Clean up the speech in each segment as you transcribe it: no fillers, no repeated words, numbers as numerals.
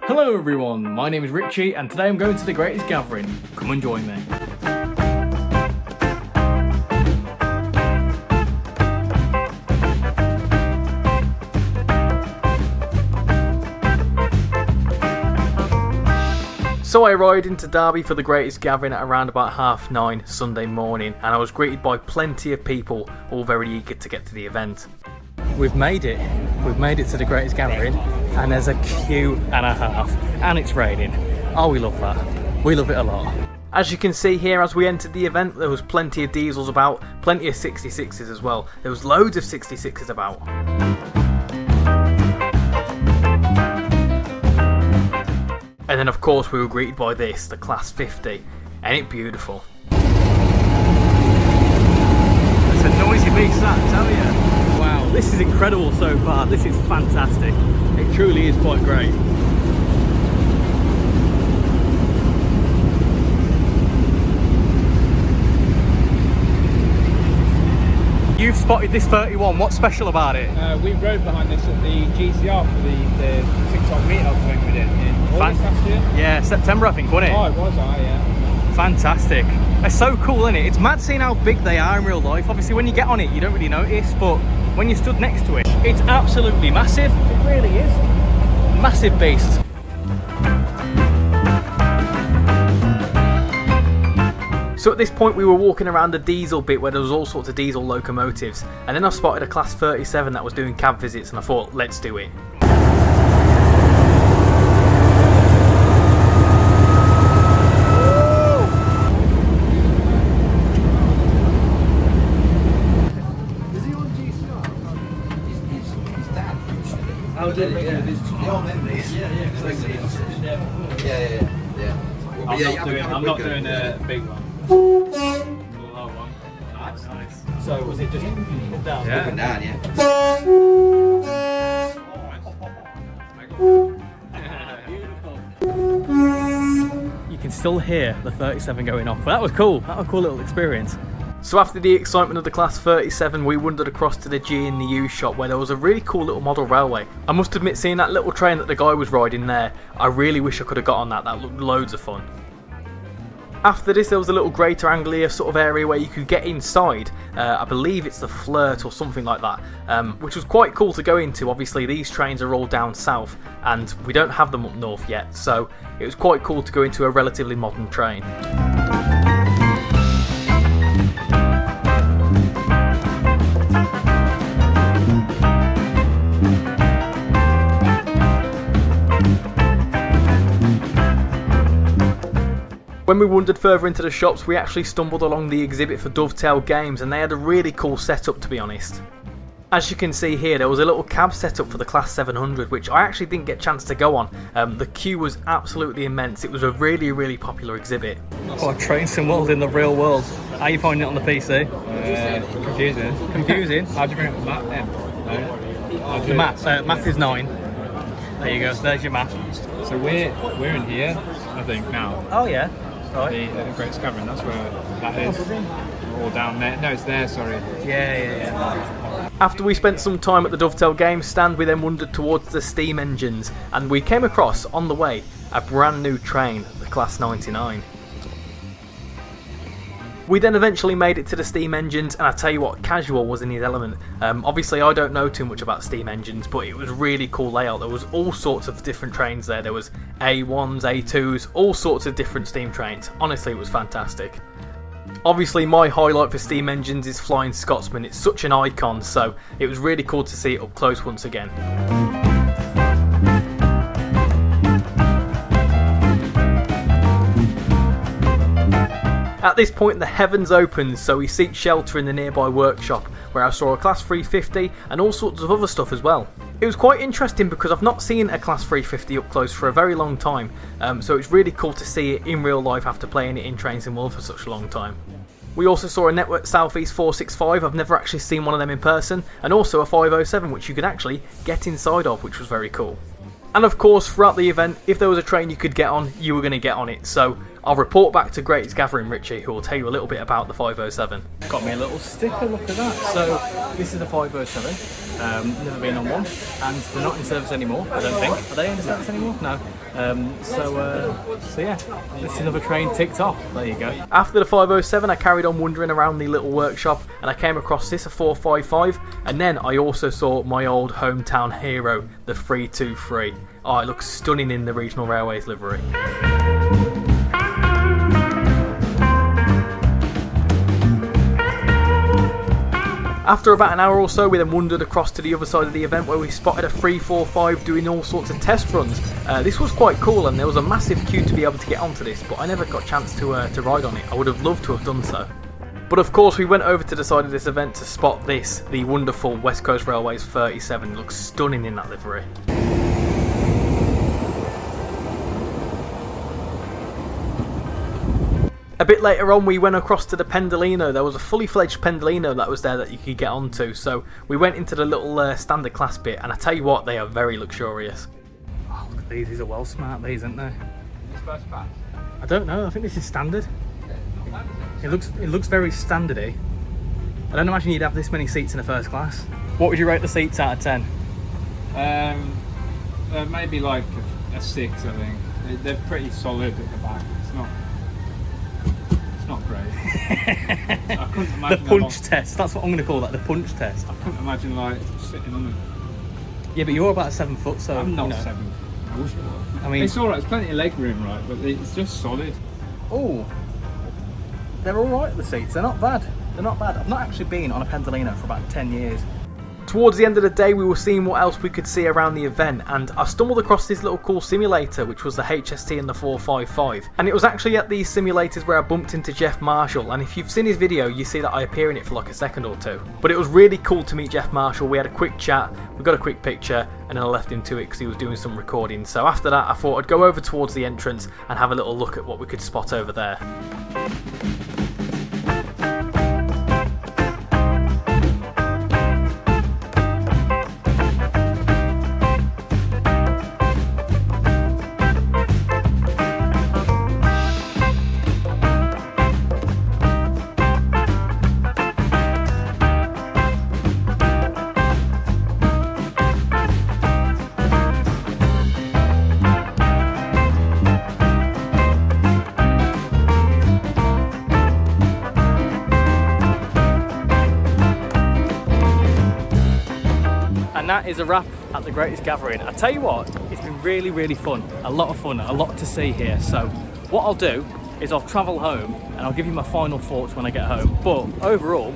Hello everyone, my name is Richie and today I'm going to the Greatest Gathering. Come and join me. So I arrived into Derby for the Greatest Gathering at around about 9:30 Sunday morning, and I was greeted by plenty of people, all very eager to get to the event. We've made it to the Greatest Gathering, and there's a queue and a half, and it's raining. Oh, we love that. We love it a lot. As you can see here, as we entered the event, there was plenty of diesels about, plenty of 66s as well. There was loads of 66s about. And then of course we were greeted by this, the Class 50. Ain't it beautiful? It's a noisy beast that, I tell you. Wow, this is incredible so far. This is fantastic. It truly is quite great. You've spotted this 31. What's special about it? We rode behind this at the GCR for the TikTok meetup thing we did in August last year. Yeah, September I think, wasn't it? Oh, it was, yeah. Fantastic. They're so cool, isn't it? It's mad seeing how big they are in real life. Obviously when you get on it you don't really notice, but when you stood next to it, it's absolutely massive. It really is. Massive beast. So at this point we were walking around the diesel bit where there was all sorts of diesel locomotives, and then I spotted a Class 37 that was doing cab visits, and I thought, let's do it. Oh, did it? Yeah. The old memories. Yeah. I'm not doing a big one. Low one. Nice. So was it just up down? Yeah. Up and down, yeah. You can still hear the 37 going off, but that was cool. That was a cool little experience. So after the excitement of the Class 37, we wandered across to the G and the U shop where there was a really cool little model railway. I must admit, seeing that little train that the guy was riding there, I really wish I could have got on that. That looked loads of fun. After this there was a little greater Anglia sort of area where you could get inside. I believe it's the Flirt or something like that, which was quite cool to go into. Obviously these trains are all down south and we don't have them up north yet, so it was quite cool to go into a relatively modern train. When we wandered further into the shops, we actually stumbled along the exhibit for Dovetail games, and they had a really cool setup, to be honest. As you can see here, there was a little cab setup for the Class 700, which I actually didn't get a chance to go on. The queue was absolutely immense. It was a really popular exhibit. Oh, train sim world in the real world. How are you finding it on the PC? Confusing. Confusing? How'd you bring up the map then? The map, map is 9. There you go, so there's your map. So we're in here, I think, now. Oh yeah. Right. The Greatest Gathering, that's where that is. We're all down there. No, it's there, sorry. Yeah. After we spent some time at the Dovetail Games stand, we then wandered towards the steam engines, and we came across, on the way, a brand new train, the Class 99. We then eventually made it to the steam engines, and I tell you what, Casual was in his element. Obviously I don't know too much about steam engines, but it was really cool layout. There was all sorts of different trains there. There was A1s, A2s, all sorts of different steam trains. Honestly, it was fantastic. Obviously my highlight for steam engines is Flying Scotsman. It's such an icon, so it was really cool to see it up close once again. At this point the heavens opened, so we seek shelter in the nearby workshop, where I saw a Class 350 and all sorts of other stuff as well. It was quite interesting because I've not seen a Class 350 up close for a very long time, so it's really cool to see it in real life after playing it in Train Sim World for such a long time. We also saw a Network Southeast 465, I've never actually seen one of them in person, and also a 507 which you could actually get inside of, which was very cool. And of course throughout the event, if there was a train you could get on, you were going to get on it, so I'll report back to Greatest Gathering Richie, who will tell you a little bit about the 507. Got me a little sticker, look at that. So this is a 507, never been on one, and they're not in service anymore, I don't think. Are they in service anymore? No. So yeah, this is another train ticked off. There you go. After the 507, I carried on wandering around the little workshop, and I came across this, a 455, and then I also saw my old hometown hero, the 323. Oh, it looks stunning in the Regional Railways livery. After about an hour or so, we then wandered across to the other side of the event where we spotted a 345 doing all sorts of test runs. This was quite cool, and there was a massive queue to be able to get onto this, but I never got a chance to ride on it. I would have loved to have done so. But of course, we went over to the side of this event to spot this, the wonderful West Coast Railways 37. It looks stunning in that livery. A bit later on, we went across to the Pendolino. There was a fully fledged Pendolino that was there that you could get onto. So we went into the little standard class bit, and I tell you what, they are very luxurious. Oh, look at these. These are well smart, these, aren't they? This first class? I don't know. I think this is standard. It looks very standardy. I don't imagine you'd have this many seats in a first class. What would you rate the seats out of 10? Maybe like a 6, I think. They're pretty solid at the back. It's not great. I couldn't imagine the punch test. That's what I'm going to call that. The punch test. I couldn't imagine like sitting on it. Yeah, but you're about 7 foot, so I'm not, you know. 7. I wish it was. I mean, it's all right. There's plenty of leg room, right? But it's just solid. Oh, they're all right. The seats. They're not bad. They're not bad. I've not actually been on a Pendolino for about 10 years. Towards the end of the day, we were seeing what else we could see around the event, and I stumbled across this little cool simulator, which was the HST and the 455. And it was actually at these simulators where I bumped into Geoff Marshall, and if you've seen his video, you see that I appear in it for like a second or two. But it was really cool to meet Geoff Marshall. We had a quick chat, we got a quick picture, and then I left him to it because he was doing some recording. So after that, I thought I'd go over towards the entrance and have a little look at what we could spot over there. And that is a wrap at the Greatest Gathering. I tell you what, it's been really, really fun. A lot of fun, a lot to see here. So what I'll do is I'll travel home and I'll give you my final thoughts when I get home. But overall,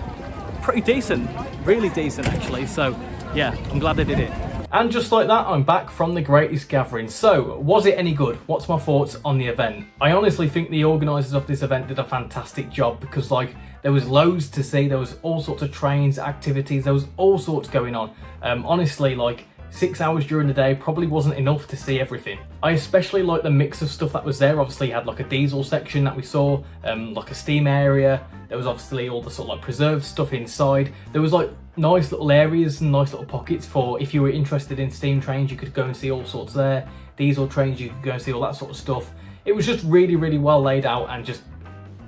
pretty decent, really decent actually. So yeah, I'm glad I did it. And just like that, I'm back from the Greatest Gathering. So, was it any good? What's my thoughts on the event? I honestly think the organisers of this event did a fantastic job because, like, there was loads to see. There was all sorts of trains, activities. There was all sorts going on. Honestly, like, 6 hours during the day probably wasn't enough to see everything. I especially like the mix of stuff that was there. Obviously, you had like a diesel section that we saw, like a steam area. There was obviously all the sort of like preserved stuff inside. There was like nice little areas and nice little pockets for if you were interested in steam trains, you could go and see all sorts there. Diesel trains, you could go and see all that sort of stuff. It was just really, really well laid out and just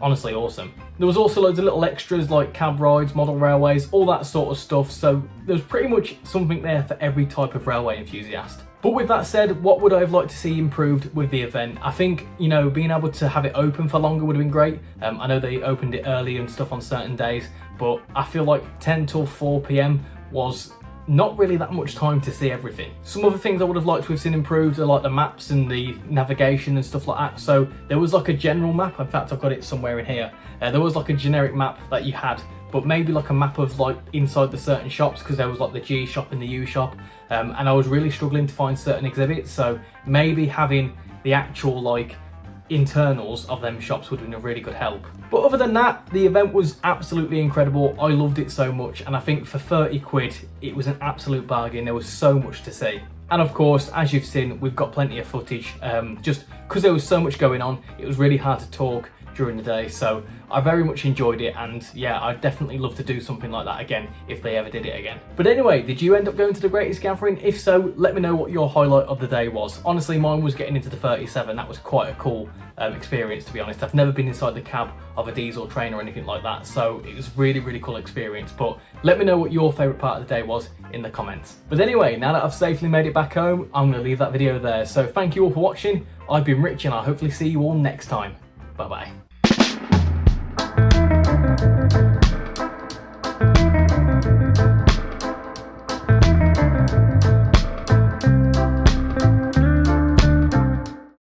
honestly awesome. There was also loads of little extras like cab rides, model railways, all that sort of stuff. So there was pretty much something there for every type of railway enthusiast. But with that said, what would I have liked to see improved with the event? I think, you know, being able to have it open for longer would have been great. I know they opened it early and stuff on certain days, but I feel like 10 till 4 p.m. was not really that much time to see everything. Some other things I would have liked to have seen improved are like the maps and the navigation and stuff like that. So there was like a general map, in fact I've got it somewhere in here. There was like a generic map that you had, but maybe like a map of like inside the certain shops, because there was like the G shop and the U shop, and I was really struggling to find certain exhibits, so maybe having the actual like internals of them shops would have been a really good help. But other than that, the event was absolutely incredible. I loved it so much, and I think for 30 quid it was an absolute bargain. There was so much to see. And of course, as you've seen, we've got plenty of footage. Just because there was so much going on, it was really hard to talk during the day, so I very much enjoyed it, and yeah, I'd definitely love to do something like that again if they ever did it again. But anyway, did you end up going to the Greatest Gathering? If so, let me know what your highlight of the day was. Honestly, mine was getting into the 37. That was quite a cool experience, to be honest. I've never been inside the cab of a diesel train or anything like that, so it was really cool experience. But let me know what your favourite part of the day was in the comments. But anyway, now that I've safely made it back home, I'm going to leave that video there. So thank you all for watching. I've been Rich, and I'll hopefully see you all next time. Bye bye.